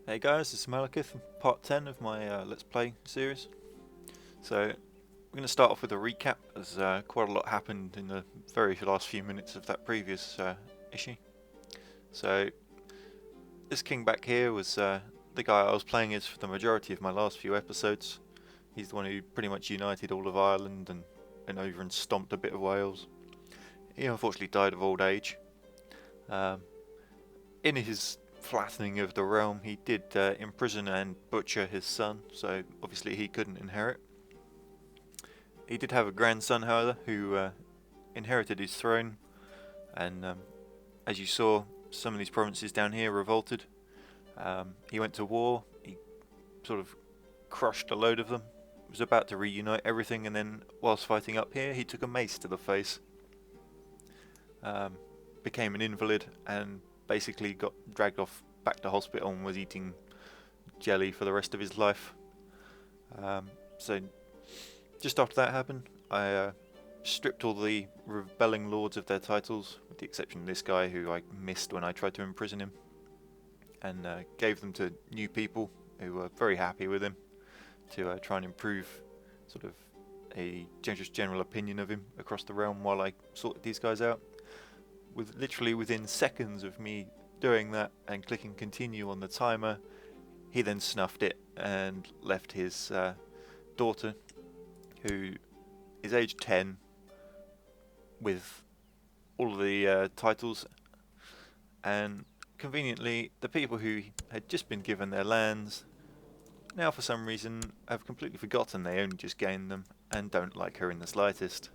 Hey guys, this is Malekith from part 10 of my Let's Play series. So, we're going to start off with a recap, as quite a lot happened in the very last few minutes of that previous issue. So, this king back here was the guy I was playing as for the majority of my last few episodes. He's the one who pretty much united all of Ireland and went over and stomped a bit of Wales. He unfortunately died of old age. In his flattening of the realm, he did imprison and butcher his son, so obviously he couldn't inherit. He did have a grandson, however, who inherited his throne, and as you saw, some of these provinces down here revolted. He went to war, he sort of crushed a load of them, was about to reunite everything, and then whilst fighting up here, he took a mace to the face, became an invalid, and basically got dragged off back to hospital and was eating jelly for the rest of his life. So just after that happened, I stripped all the rebelling lords of their titles, with the exception of this guy who I missed when I tried to imprison him, and gave them to new people who were very happy with him to try and improve sort of a general opinion of him across the realm while I sorted these guys out. Literally within seconds of me doing that and clicking continue on the timer, he then snuffed it and left his daughter, who is aged 10, with all of the titles, and conveniently the people who had just been given their lands now for some reason have completely forgotten they only just gained them and don't like her in the slightest.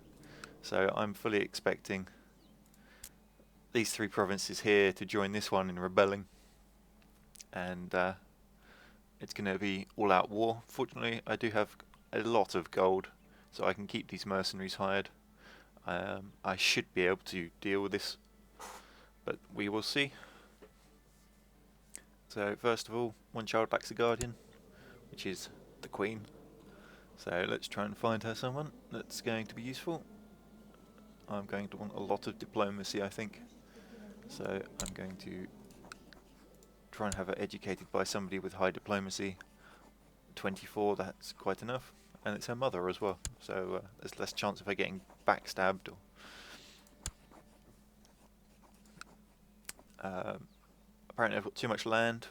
So I'm fully expecting these three provinces here to join this one in rebelling, and it's going to be all-out war. Fortunately, I do have a lot of gold, so I can keep these mercenaries hired. I should be able to deal with this, but we will see. So first of all, one child lacks a guardian, which is the Queen. So let's try and find her someone that's going to be useful. I'm going to want a lot of diplomacy, I think. So I'm going to try and have her educated by somebody with high diplomacy. 24, that's quite enough. And it's her mother as well, so there's less chance of her getting backstabbed. Apparently I've got too much land.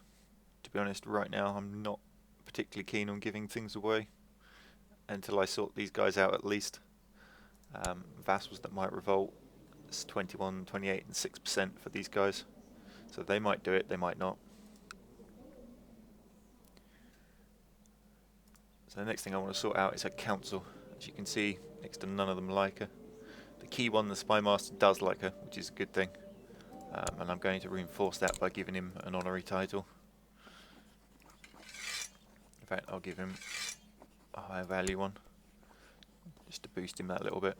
To be honest, right now I'm not particularly keen on giving things away until I sort these guys out at least. Vassals that might revolt, it's 21, 28 and 6% for these guys. So they might do it, they might not. So the next thing I want to sort out is her council. As you can see, next to none of them like her. The key one, the Spy Master, does like her, which is a good thing. And I'm going to reinforce that by giving him an honorary title. In fact, I'll give him a higher value one, just to boost him that little bit.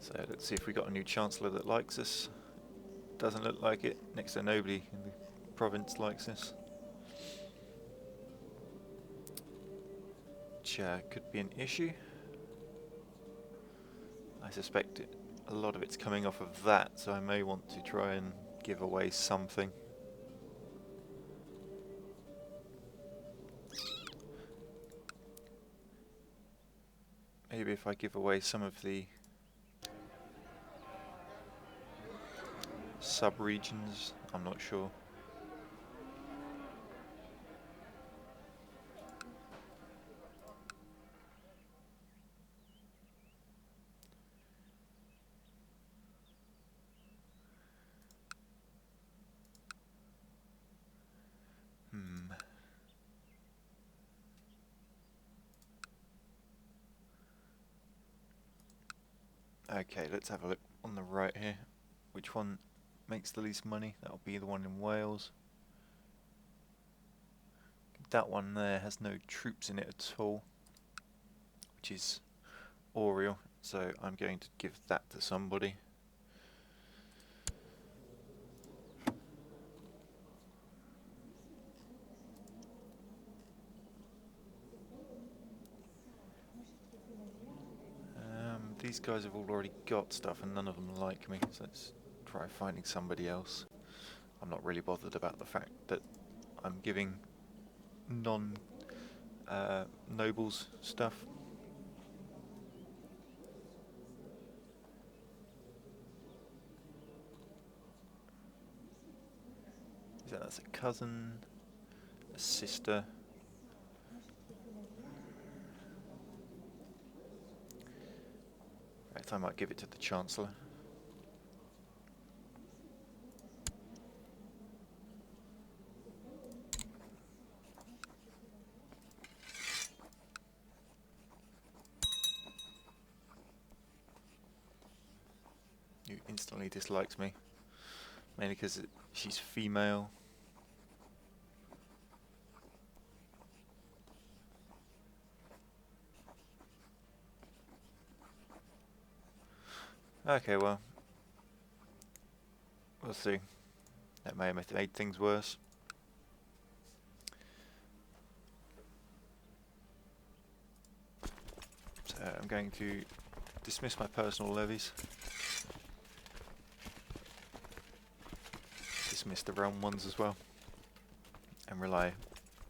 So let's see if we got a new Chancellor that likes us. Doesn't look like it. Next to nobody in the province likes us. Which could be an issue. I suspect a lot of it's coming off of that, so I may want to try and give away something. Maybe if I give away some of the sub-regions, I'm not sure. Okay, let's have a look on the right here. Which one makes the least money? That'll be the one in Wales. That one there has no troops in it at all, which is Oriel, so I'm going to give that to somebody. These guys have already got stuff and none of them like me, so let's try finding somebody else. I'm not really bothered about the fact that I'm giving non nobles stuff. That's a cousin, a sister. Right, I might give it to the Chancellor. Who instantly dislikes me, mainly because she's female. Okay, well, we'll see. That may have made things worse. So I'm going to dismiss my personal levies. Dismiss the realm ones as well. And rely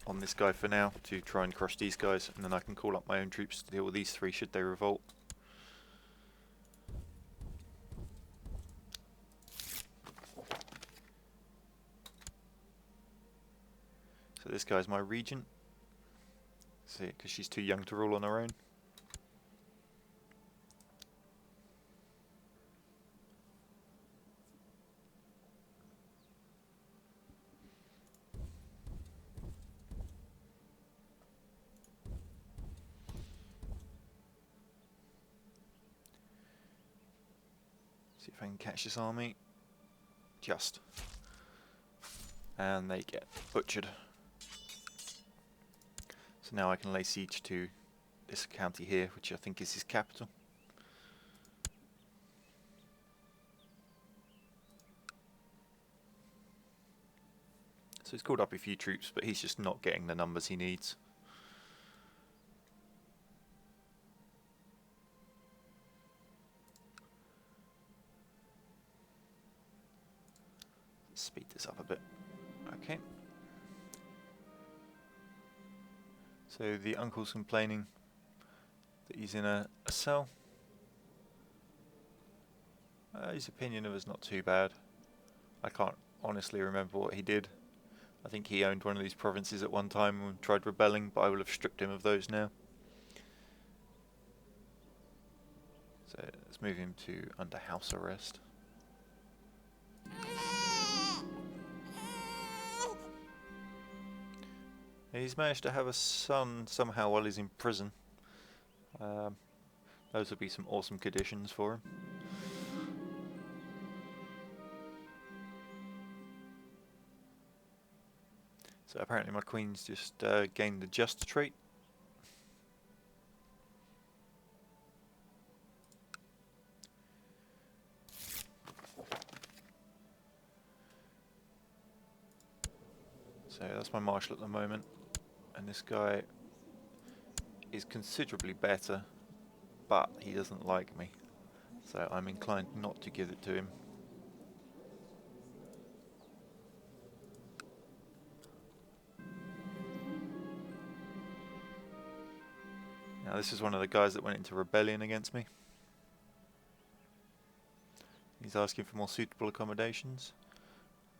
on this guy for now to try and crush these guys, and then I can call up my own troops to deal with these three should they revolt. So this guy's my regent. See, because she's too young to rule on her own. See if I can catch this army. Just. And they get butchered. So now I can lay siege to this county here, which I think is his capital. So he's called up a few troops, but he's just not getting the numbers he needs. Speed this up a bit. Okay. So the uncle's complaining that he's in a cell. His opinion of us not too bad. I can't honestly remember what he did. I think he owned one of these provinces at one time and tried rebelling, but I will have stripped him of those now. So let's move him to under house arrest. He's managed to have a son somehow while he's in prison. Those would be some awesome conditions for him. So apparently my queen's just gained the just trait. So that's my marshal at the moment. And this guy is considerably better, but he doesn't like me. So I'm inclined not to give it to him. Now this is one of the guys that went into rebellion against me. He's asking for more suitable accommodations.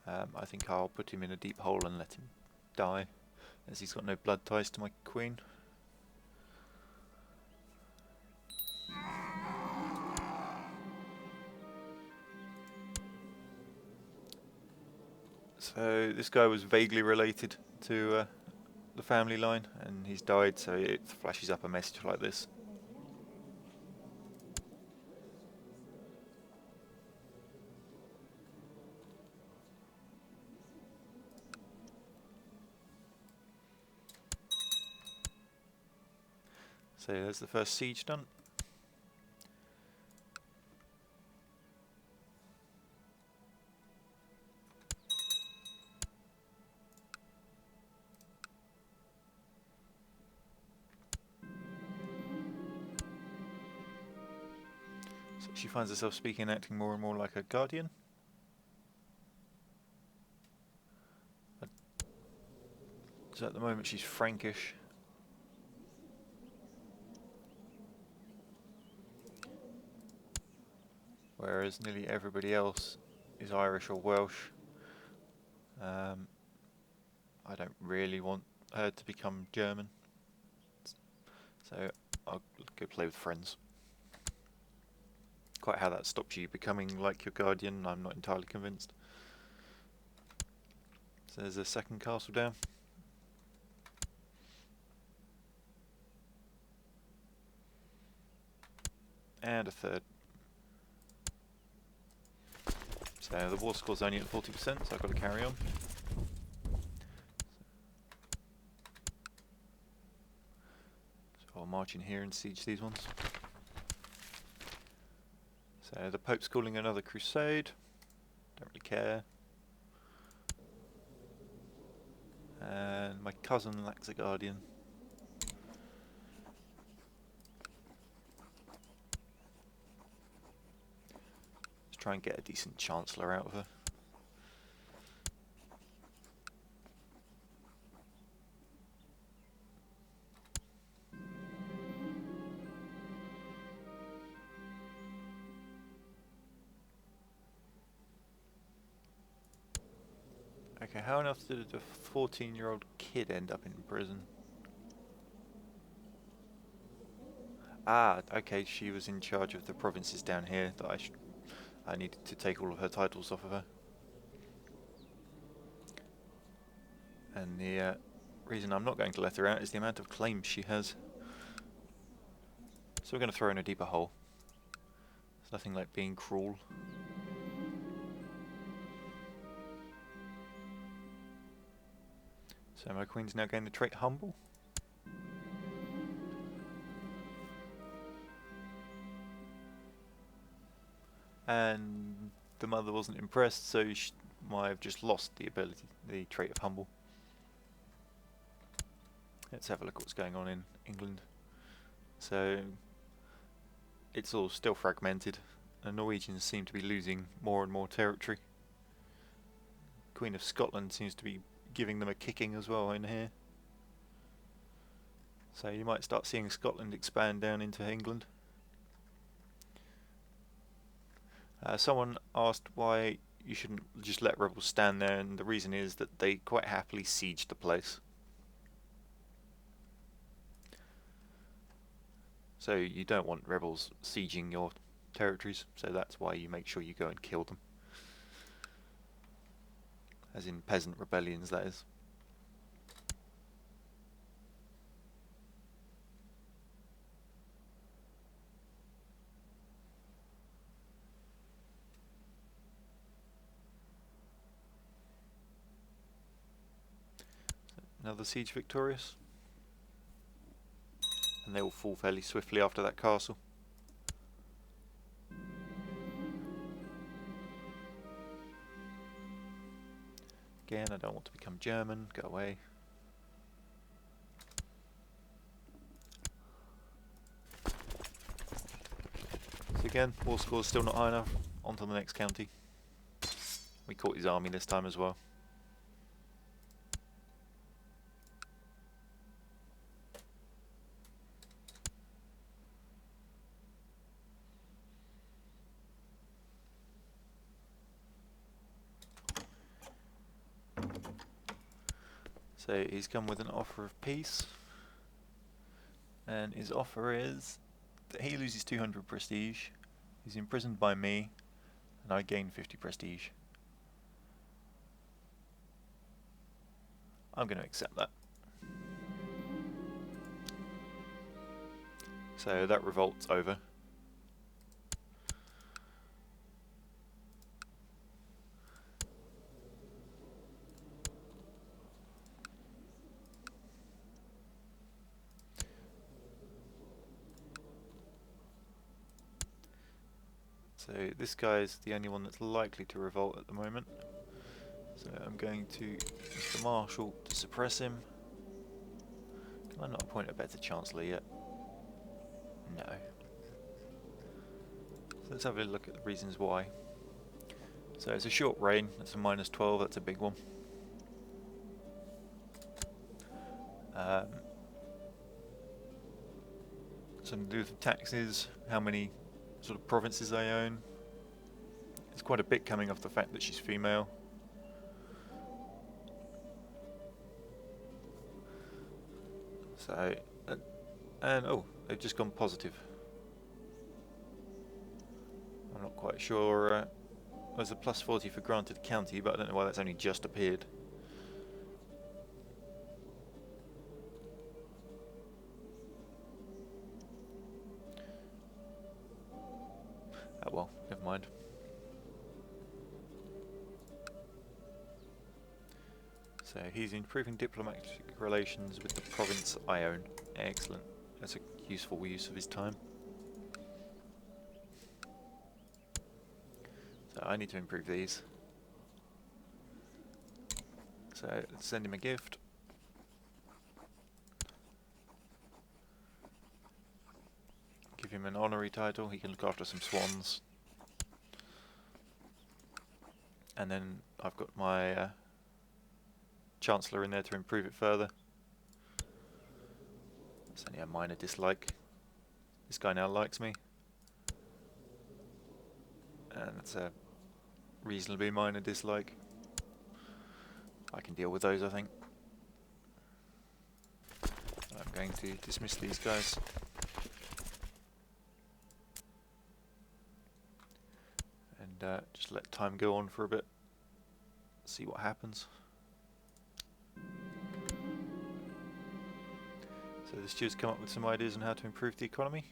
I think I'll put him in a deep hole and let him die, as he's got no blood ties to my queen. So this guy was vaguely related to the family line, and he's died, so it flashes up a message like this. So there's the first siege done. So she finds herself speaking and acting more and more like a guardian. So at the moment she's Frankish. Whereas nearly everybody else is Irish or Welsh. I don't really want her to become German, so I'll go play with friends. Quite how that stops you becoming like your guardian, I'm not entirely convinced. So there's a second castle down. And a third. So the war score's only at 40%, so I've got to carry on. So I'll march in here and siege these ones. So the Pope's calling another crusade. Don't really care. And my cousin lacks a guardian. Let's try and get a decent chancellor out of her. Okay, how on earth did a 14-year-old kid end up in prison? Ah, okay, she was in charge of the provinces down here that I needed to take all of her titles off of her. And the reason I'm not going to let her out is the amount of claims she has. So we're going to throw her in a deeper hole. It's nothing like being cruel. So my queen's now going the trait humble. And the mother wasn't impressed, so she might have just lost the ability, the trait of humble. Let's have a look at what's going on in England. So it's all still fragmented. The Norwegians seem to be losing more and more territory. Queen of Scotland seems to be giving them a kicking as well in here. So you might start seeing Scotland expand down into England. Someone asked why you shouldn't just let rebels stand there, and the reason is that they quite happily siege the place. So you don't want rebels sieging your territories, so that's why you make sure you go and kill them. As in peasant rebellions, that is. Another siege victorious. And they will fall fairly swiftly after that castle. Again, I don't want to become German, go away. So again, war score's still not high enough, on to the next county. We caught his army this time as well. So he's come with an offer of peace, and his offer is that he loses 200 prestige, he's imprisoned by me, and I gain 50 prestige. I'm going to accept that. So that revolt's over. So this guy's the only one that's likely to revolt at the moment. So I'm going to use the Marshal to suppress him. Can I not appoint a better Chancellor yet? No. So let's have a look at the reasons why. So it's a short reign, that's a -12, that's a big one. Something to do with taxes, how many sort of provinces I own. It's quite a bit coming off the fact that she's female. So, and oh, they've just gone positive. I'm not quite sure. There's a plus 40 for granted county, but I don't know why that's only just appeared. Oh well, never mind. So he's improving diplomatic relations with the province I own. Excellent. That's a useful use of his time. So I need to improve these. So let's send him a gift. Give him an honorary title. He can look after some swans. And then I've got my Chancellor in there to improve it further. It's only a minor dislike. This guy now likes me. And that's a reasonably minor dislike. I can deal with those, I think. I'm going to dismiss these guys. And just let time go on for a bit. See what happens. So the stewards come up with some ideas on how to improve the economy.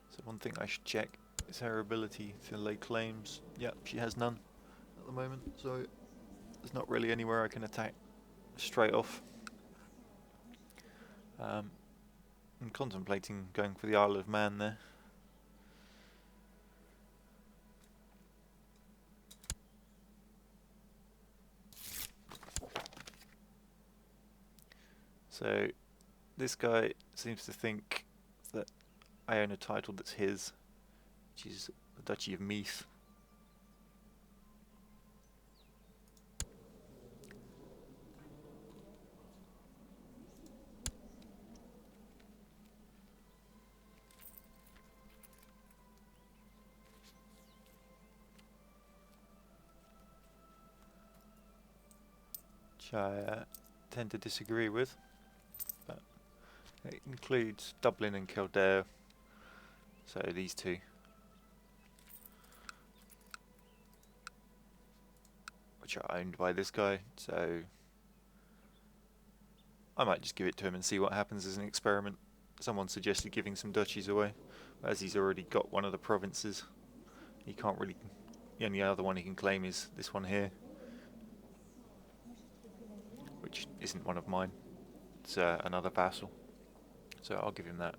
So one thing I should check is her ability to lay claims. Yep, she has none at the moment, so there's not really anywhere I can attack straight off. I'm contemplating going for the Isle of Man there. So this guy seems to think that I own a title that's his, which is the Duchy of Meath. Which I tend to disagree with, but it includes Dublin and Kildare, so these two. Which are owned by this guy, so I might just give it to him and see what happens as an experiment. Someone suggested giving some duchies away, but as he's already got one of the provinces, he can't really... The only other one he can claim is this one here, which isn't one of mine. It's another vassal, so I'll give him that.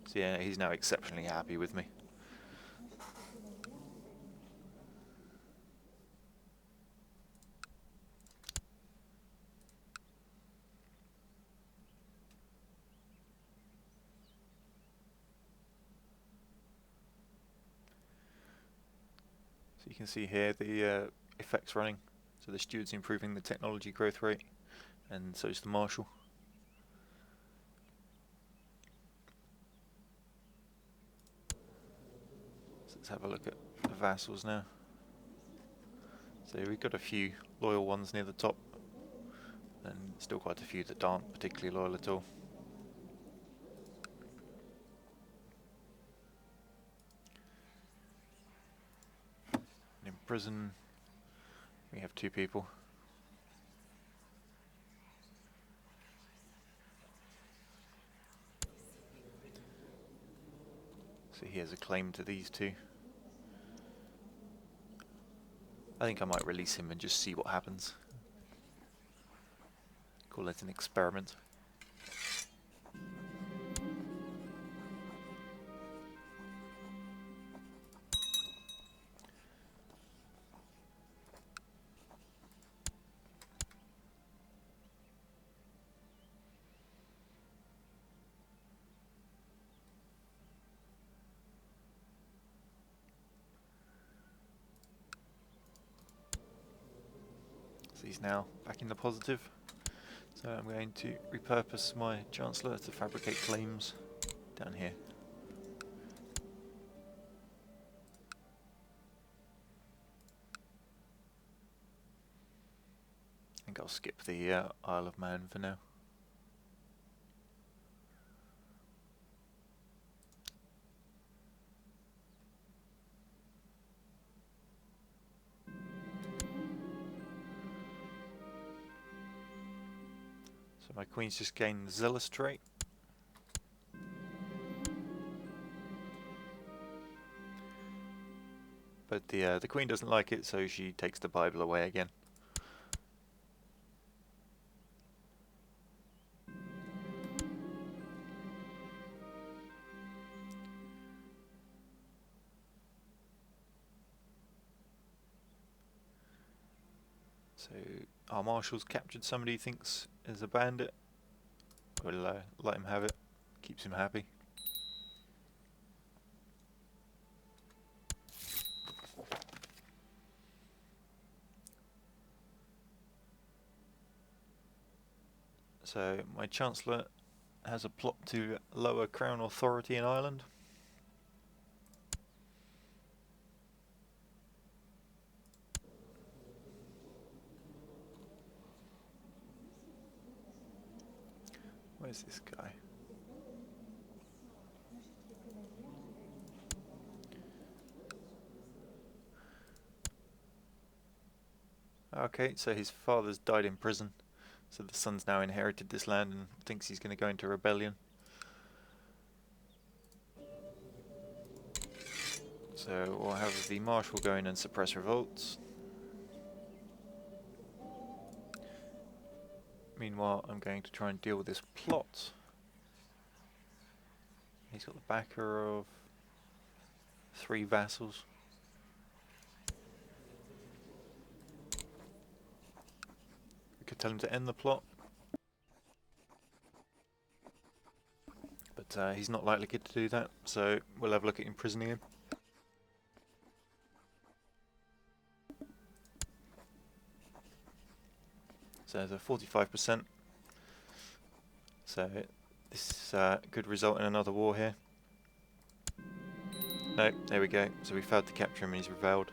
So yeah, he's now exceptionally happy with me. So you can see here the effects running. So the steward's improving the technology growth rate, and so is the marshal. So let's have a look at the vassals now. So we've got a few loyal ones near the top, and still quite a few that aren't particularly loyal at all. And in prison, we have 2 people. So he has a claim to these 2. I think I might release him and just see what happens. Call it an experiment. So he's now back in the positive. So I'm going to repurpose my Chancellor to fabricate claims down here. I think I'll skip the Isle of Man for now. So my queen's just gained the Zealous trait. But the queen doesn't like it, so she takes the Bible away again. So our marshal's captured somebody he thinks is a bandit. We'll let him have it. Keeps him happy. So my Chancellor has a plot to lower Crown authority in Ireland. Where's this guy? Okay, so his father's died in prison, so the son's now inherited this land and thinks he's going to go into rebellion. So we'll have the marshal go in and suppress revolts. Meanwhile, I'm going to try and deal with this plot. He's got the backer of 3 vassals. We could tell him to end the plot, but he's not likely to do that, so we'll have a look at imprisoning him. So there's a 45%. So this could result in another war here. No, there we go. So we failed to capture him and he's rebelled.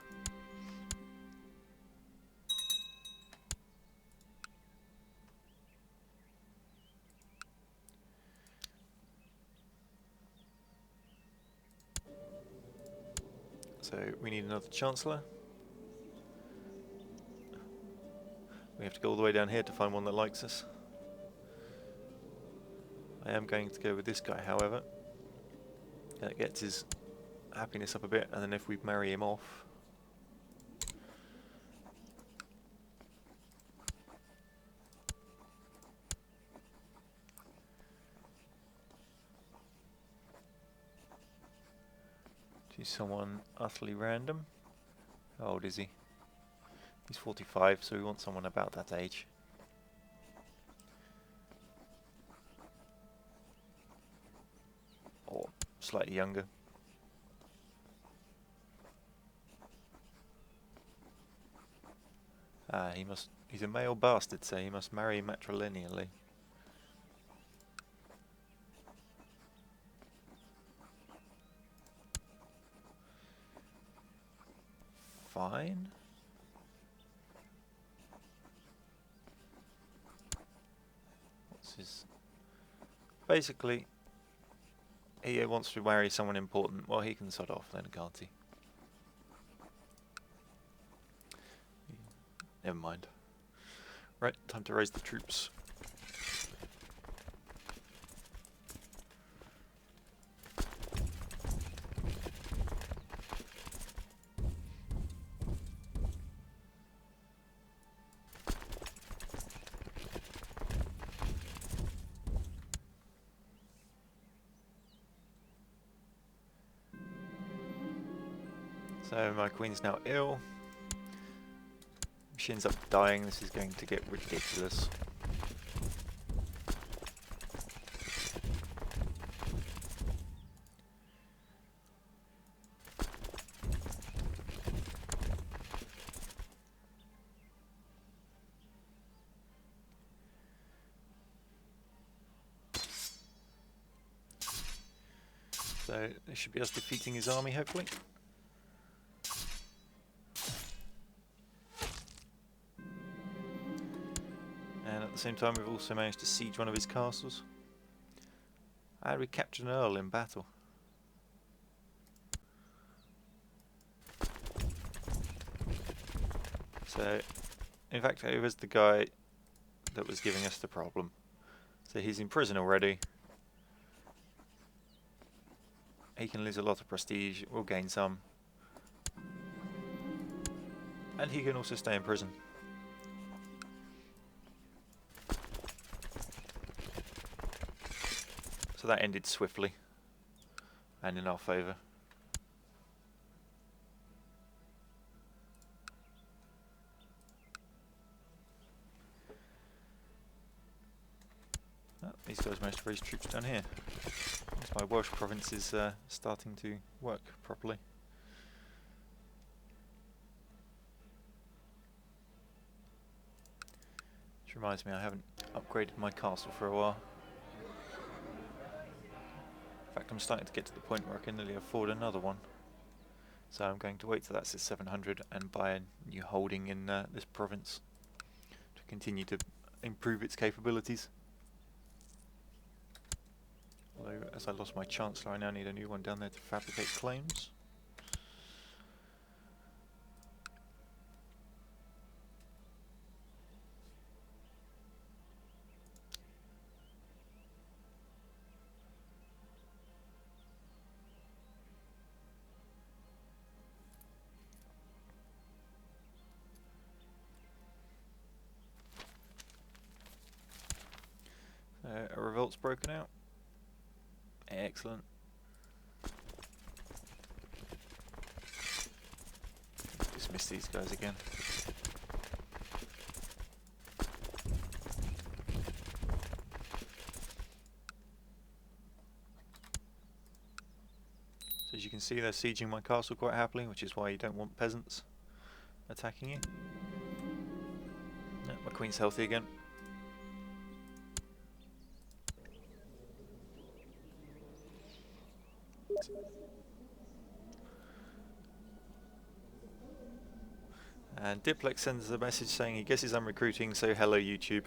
So we need another Chancellor. We have to go all the way down here to find one that likes us. I am going to go with this guy, however. That gets his happiness up a bit, and then if we marry him off, to someone utterly random. How old is he? He's 45, so we want someone about that age. Or slightly younger. He's a male bastard, so he must marry matrilineally. Fine. What's his... Basically, he wants to marry someone important. Well, he can sod off then, can't he? Never mind. Right, time to raise the troops. So my queen's now ill. If she ends up dying, this is going to get ridiculous. So this should be us defeating his army, hopefully. And at the same time we've also managed to siege one of his castles. And we captured an earl in battle. So, in fact, it was the guy that was giving us the problem. So he's in prison already. He can lose a lot of prestige, we'll gain some. And he can also stay in prison. So that ended swiftly and in our favour. Oh, these guys managed to raise troops down here. My Welsh province is starting to work properly. Which reminds me, I haven't upgraded my castle for a while. In fact, I'm starting to get to the point where I can nearly afford another one. So I'm going to wait till that's at 700 and buy a new holding in this province to continue to improve its capabilities. Although, as I lost my Chancellor, I now need a new one down there to fabricate claims. A revolt's broken out. Excellent. Dismiss these guys again. So as you can see, they're sieging my castle quite happily, which is why you don't want peasants attacking you. No, my queen's healthy again. And Diplex sends a message saying he guesses I'm recruiting, so hello YouTube.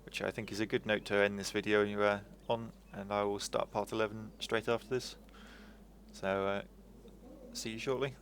Which I think is a good note to end this video on, and I will start part 11 straight after this. So, see you shortly.